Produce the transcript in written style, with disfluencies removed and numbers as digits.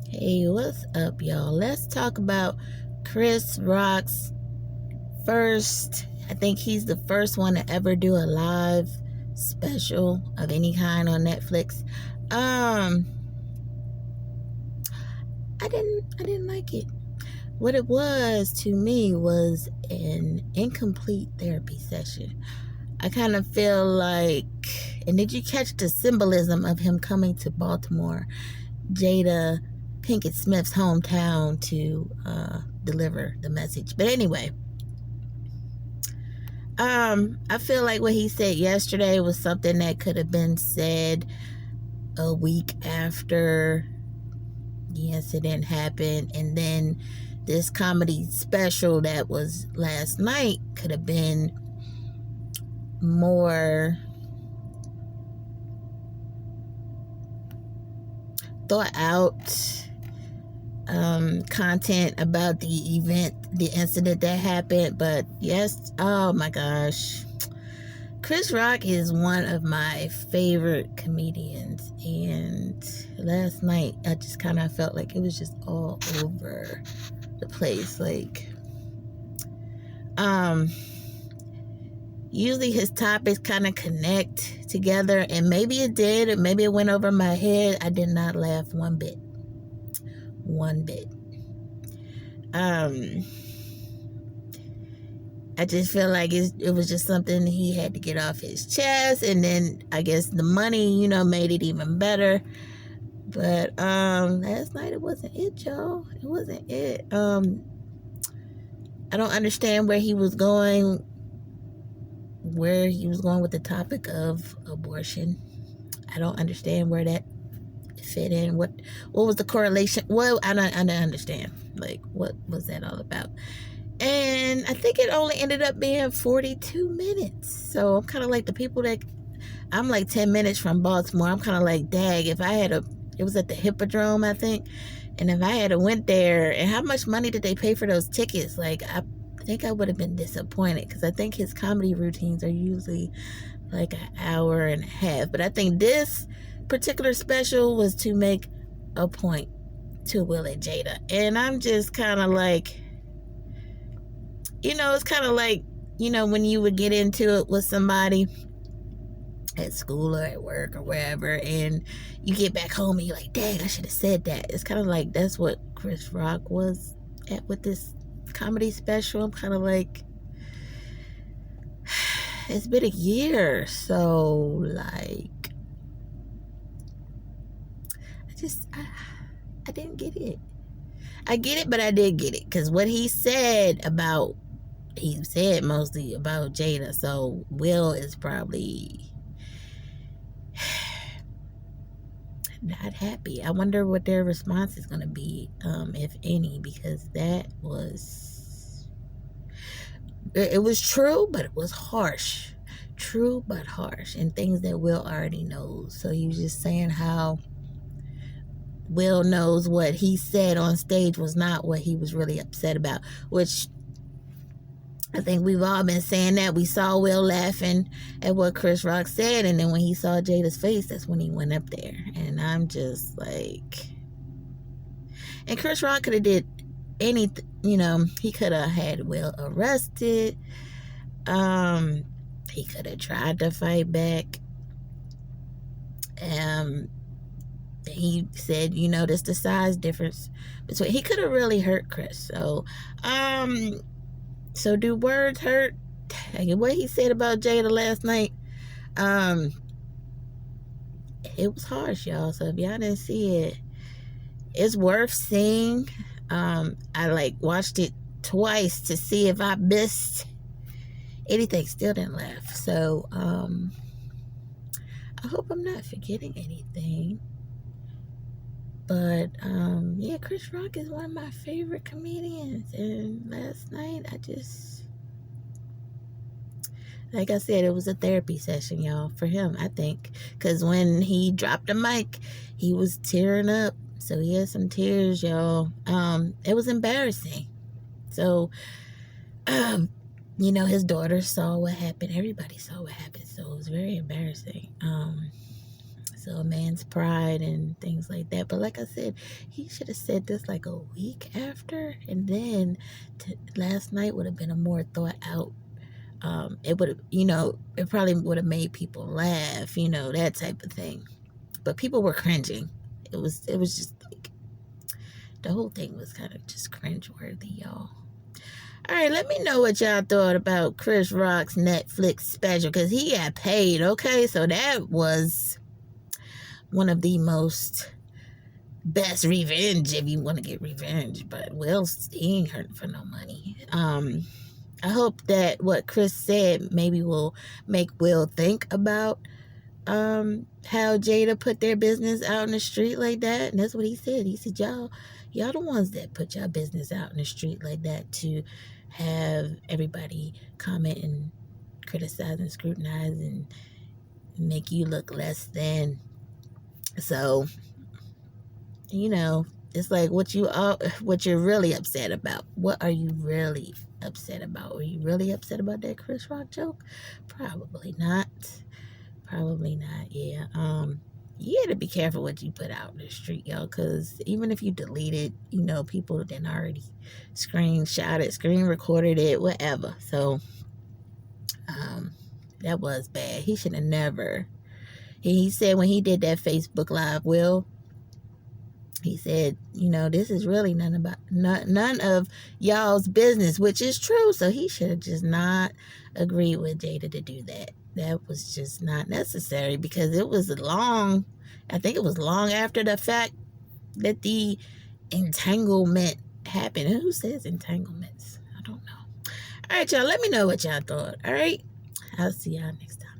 Hey, what's up, y'all? Let's talk about Chris Rock's first. I think he's the first one to ever do a live special of any kind on Netflix. I didn't like it. What it was to me was an incomplete therapy session. I kind of feel like, and did you catch the symbolism of him coming to Baltimore, Jada Pinkett Smith's hometown, to deliver the message? But anyway, I feel like what he said yesterday was something that could have been said a week after the incident happened, and then this comedy special that was last night could have been more thought out content about the event, the incident that happened. But yes, oh my gosh, Chris Rock is one of my favorite comedians, and last night I just kind of felt like it was just all over the place. Like, usually his topics kind of connect together, and maybe it did, or maybe it went over my head. I did not laugh one bit. I just feel like it was just something he had to get off his chest, and then I guess the money, made it even better. But last night it wasn't it, y'all. It wasn't it. I don't understand where he was going with the topic of abortion. I don't understand where that fit in. What was the correlation? Well, I don't understand. Like, what was that all about? And I think it only ended up being 42 minutes. So I'm kind of like the people that, I'm like 10 minutes from Baltimore. I'm kind of like, dag, if I had it was at the Hippodrome, I think. And if I had went there, and how much money did they pay for those tickets? Like, I think I would have been disappointed, because I think his comedy routines are usually like an hour and a half. But I think this particular special was to make a point to Will and Jada. And I'm just kind of like, it's kind of like, when you would get into it with somebody at school or at work or wherever, and you get back home and you're like, dang, I should have said that. It's kind of like that's what Chris Rock was at with this comedy special. I'm kind of like, it's been a year, so like, I didn't get it. I get it, but I did get it, because what he said mostly about Jada. So Will is probably not happy. I wonder what their response is going to be, if any, because it was true, but it was harsh. True, but harsh, and things that Will already knows. So he was just saying how Will knows what he said on stage was not what he was really upset about, which I think we've all been saying that. We saw Will laughing at what Chris Rock said, and then when he saw Jada's face, that's when he went up there. And I'm just like, and Chris Rock could have did anything, he could have had Will arrested. He could have tried to fight back. He said, there's the size difference between, he could have really hurt Chris. So do words hurt? What he said about Jada last night, it was harsh, y'all. So if y'all didn't see it, it's worth seeing. I watched it twice to see if I missed anything. Still didn't laugh. So I hope I'm not forgetting anything. But yeah, Chris Rock is one of my favorite comedians, and last night like I said, it was a therapy session, y'all, for him, I think, because when he dropped the mic, he was tearing up. So he had some tears, y'all. It was embarrassing. So his daughter saw what happened. Everybody saw what happened. So it was very embarrassing. So a man's pride and things like that. But like I said, he should have said this like a week after, and then last night would have been a more thought out. It would have, it probably would have made people laugh, that type of thing. But people were cringing. It was just like the whole thing was kind of just cringeworthy, y'all. All right, let me know what y'all thought about Chris Rock's Netflix special, because he got paid, okay? So that was one of the most best revenge, if you want to get revenge. But Will, he ain't hurting for no money. I hope that what Chris said maybe will make Will think about how Jada put their business out in the street like that. And that's what he said. He said, y'all the ones that put y'all business out in the street like that to have everybody comment and criticize and scrutinize and make you look less than. So, it's like what you're really upset about. What are you really upset about? Are you really upset about that Chris Rock joke? Probably not. Yeah. You got to be careful what you put out in the street, y'all, because even if you delete it, people then already screenshot screen recorded it, whatever. So, that was bad. He should have never. He said when he did that Facebook Live, Will, he said, this is really none of y'all's business, which is true. So he should have just not agreed with Jada to do that. That was just not necessary, because it was long after the fact that the entanglement happened. And who says entanglements? I don't know. All right, y'all, let me know what y'all thought. All right, I'll see y'all next time.